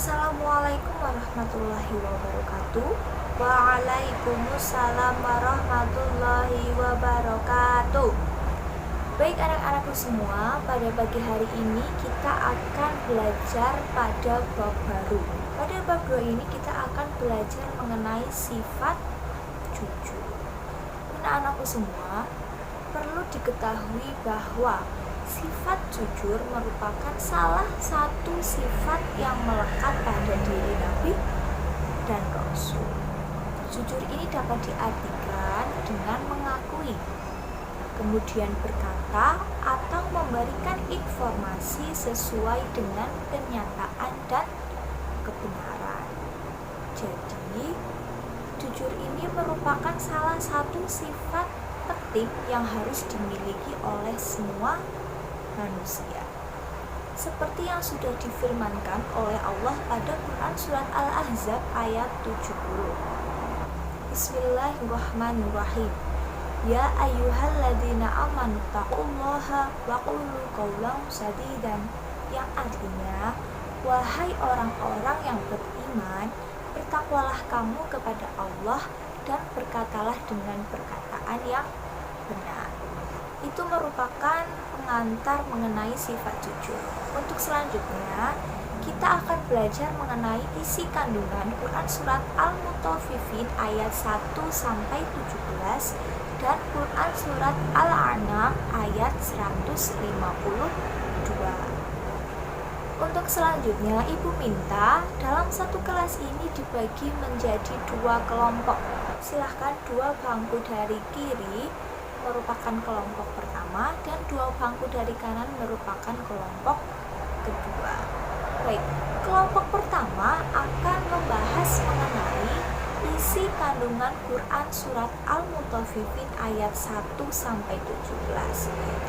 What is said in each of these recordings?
Assalamualaikum warahmatullahi wabarakatuh. Waalaikumsalam warahmatullahi wabarakatuh. Baik anak-anakku semua, pada pagi hari ini kita akan belajar pada bab baru. Pada bab 2 ini kita akan belajar mengenai sifat jujur. Anak-anakku semua, perlu diketahui bahwa sifat jujur merupakan salah satu sifat yang melekat pada diri Nabi dan Rasul. Jujur ini dapat diartikan dengan mengakui, kemudian berkata atau memberikan informasi sesuai dengan kenyataan dan kebenaran. Jadi, jujur ini merupakan salah satu sifat penting yang harus dimiliki oleh semua manusia. Seperti yang sudah difirmankan oleh Allah pada Quran surat Al-Ahzab ayat 70. Bismillahirrahmanirrahim. Ya ayyuhalladzina amanu taqullaha wa qulu qawlan sadidan, yang artinya, wahai orang-orang yang beriman, bertakwalah kamu kepada Allah dan berkatalah dengan perkataan yang benar. Itu merupakan pengantar mengenai sifat jujur. Untuk selanjutnya, kita akan belajar mengenai isi kandungan Quran surat Al-Mutaffifin ayat 1-17 dan Quran surat Al-An'am ayat 152. Untuk selanjutnya, Ibu minta dalam satu kelas ini dibagi menjadi 2 kelompok. Silahkan 2 bangku dari kiri merupakan kelompok pertama dan 2 bangku dari kanan merupakan kelompok kedua. Baik, kelompok pertama akan membahas mengenai isi kandungan Quran surat Al-Mutaffifin ayat 1-17.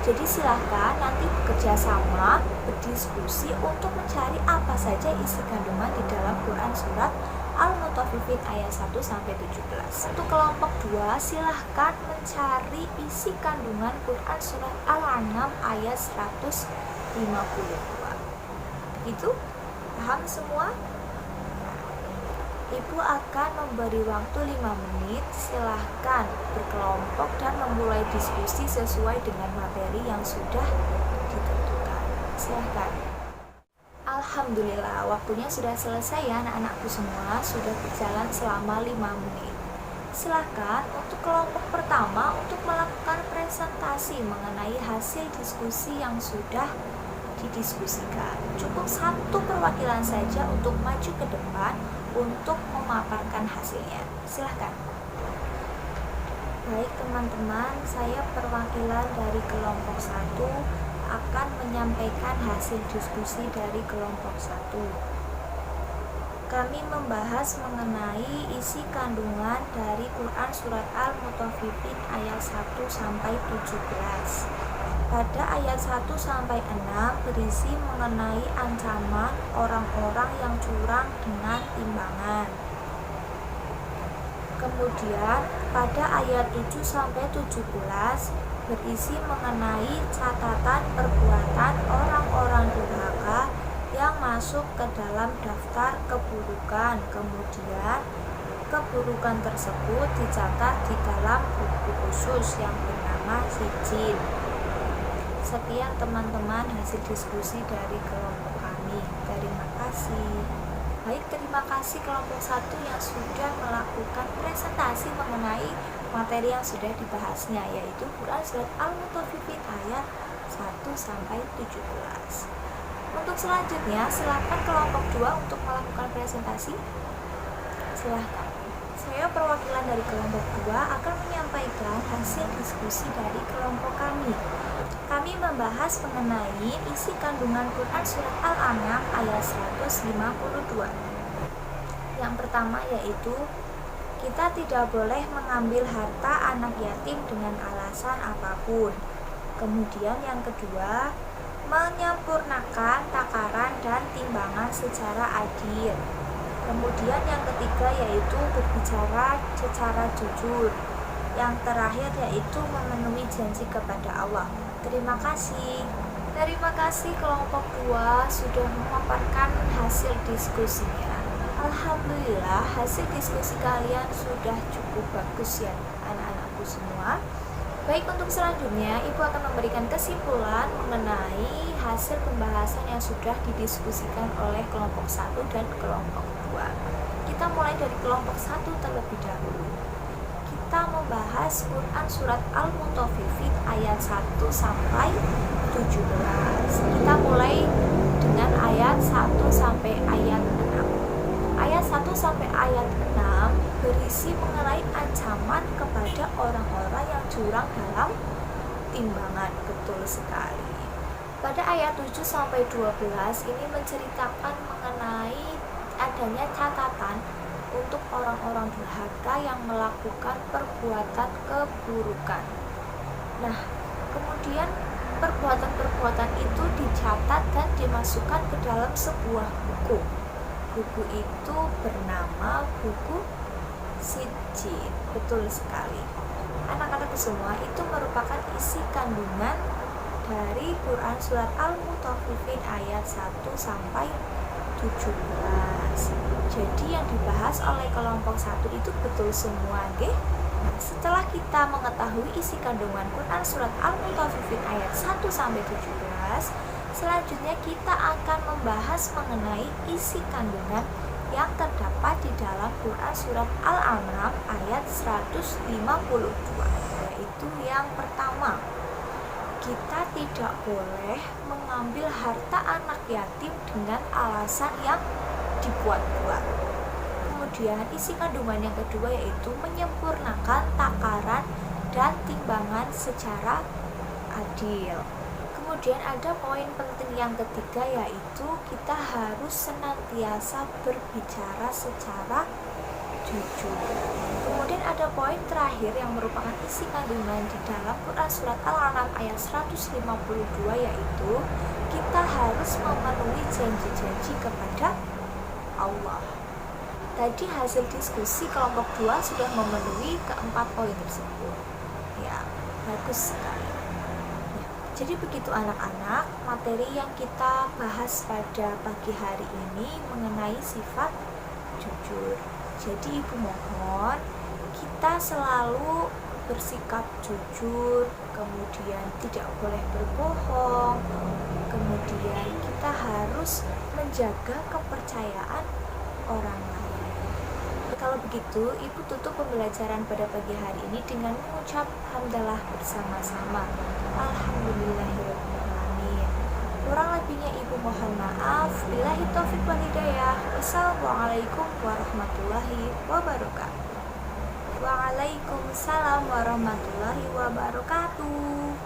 Jadi silahkan nanti bekerja sama, berdiskusi untuk mencari apa saja isi kandungan di dalam Quran surat Al-Mutaffifin ayat 1-17. Untuk kelompok 2, silahkan mencari isi kandungan Quran surat Al-An'am ayat 152. Begitu? Paham semua? Ibu akan memberi waktu 5 menit. Silahkan berkelompok dan memulai diskusi sesuai dengan materi yang sudah ditentukan. Silahkan. Alhamdulillah, waktunya sudah selesai ya anak-anakku semua, sudah berjalan selama 5 menit. Silahkan untuk kelompok pertama untuk melakukan presentasi mengenai hasil diskusi yang sudah didiskusikan. Cukup 1 perwakilan saja untuk maju ke depan untuk memaparkan hasilnya. Silahkan. Baik teman-teman, saya perwakilan dari kelompok 1 akan menyampaikan hasil diskusi dari kelompok 1. Kami membahas mengenai isi kandungan dari Quran surat Al-Mutaffifin ayat 1-17. Pada ayat 1-6 berisi mengenai ancaman orang-orang yang curang dengan timbangan. Kemudian pada ayat 7-17 berisi mengenai catatan perbuatan orang-orang durhaka yang masuk ke dalam daftar keburukan. Kemudian keburukan tersebut dicatat di dalam buku khusus yang bernama Sijil. Sekian teman-teman hasil diskusi dari kelompok kami. Terima kasih. Baik, terima kasih kelompok 1 yang sudah melakukan presentasi mengenai materi yang sudah dibahasnya, yaitu Quran surat Al-Mutaffifin ayat 1-17. Untuk selanjutnya, silakan kelompok 2 untuk melakukan presentasi. Silahkan. Saya perwakilan dari kelompok 2 akan menyampaikan hasil diskusi dari kelompok kami. Kami membahas mengenai isi kandungan Quran surat Al-An'am ayat 152. Yang pertama yaitu, kita tidak boleh mengambil harta anak yatim dengan alasan apapun. Kemudian yang kedua, menyempurnakan takaran dan timbangan secara adil. Kemudian yang ketiga yaitu berbicara secara jujur. Yang terakhir yaitu memenuhi janji kepada Allah. Terima kasih. Terima kasih kelompok 2 sudah memaparkan hasil diskusinya. Alhamdulillah hasil diskusi kalian sudah cukup bagus ya anak-anakku semua. Baik, untuk selanjutnya Ibu akan memberikan kesimpulan mengenai hasil pembahasan yang sudah didiskusikan oleh kelompok 1 dan kelompok 2. Kita mulai dari kelompok 1 terlebih dahulu. Kita membahas Quran surat Al-Mutaffifin ayat 1 sampai 17. Kita mulai dengan ayat 1 sampai ayat 6. Ayat 1 sampai ayat 6 berisi mengenai ancaman kepada orang-orang yang curang dalam timbangan. Betul sekali. Pada ayat 7 sampai 12 ini menceritakan mengenai adanya catatan untuk orang-orang durhaka yang melakukan perbuatan keburukan. Nah, kemudian perbuatan-perbuatan itu dicatat dan dimasukkan ke dalam sebuah buku. Buku itu bernama buku Sijjin. Betul sekali. Anak-anak semua, itu merupakan isi kandungan dari Quran surat Al-Mutaffifin ayat 1 sampai 17. Jadi yang dibahas oleh kelompok 1 itu betul semua, nggih. Nah, setelah kita mengetahui isi kandungan Quran surat Al-Mutaffifin ayat 1 sampai 17, selanjutnya kita akan membahas mengenai isi kandungan yang terdapat di dalam Quran surat Al-An'am ayat 152, yaitu yang pertama, kita tidak boleh mengambil harta anak yatim dengan alasan yang dibuat-buat. Kemudian isi kandungan yang kedua yaitu menyempurnakan takaran dan timbangan secara adil. Kemudian ada poin penting yang ketiga yaitu kita harus senantiasa berbicara secara jujur. Kemudian ada poin terakhir yang merupakan isi kandungan di dalam Quran surat Al-An'am ayat 152 yaitu kita harus memenuhi janji-janji kepada Allah. Tadi hasil diskusi kelompok 2 sudah memenuhi keempat poin tersebut. Ya, bagus sekali. Jadi begitu anak-anak, materi yang kita bahas pada pagi hari ini mengenai sifat jujur. Jadi Ibu mohon kita selalu bersikap jujur, kemudian tidak boleh berbohong, kemudian kita harus menjaga kepercayaan orang lain. Kalau begitu, Ibu tutup pembelajaran pada pagi hari ini dengan mengucap hamdalah bersama-sama. Alhamdulillahirrahmanirrahim. Kurang lebihnya Ibu mohon maaf. Billahi taufiq wal hidayah. Wassalamualaikum warahmatullahi wabarakatuh. Waalaikumsalam warahmatullahi wabarakatuh.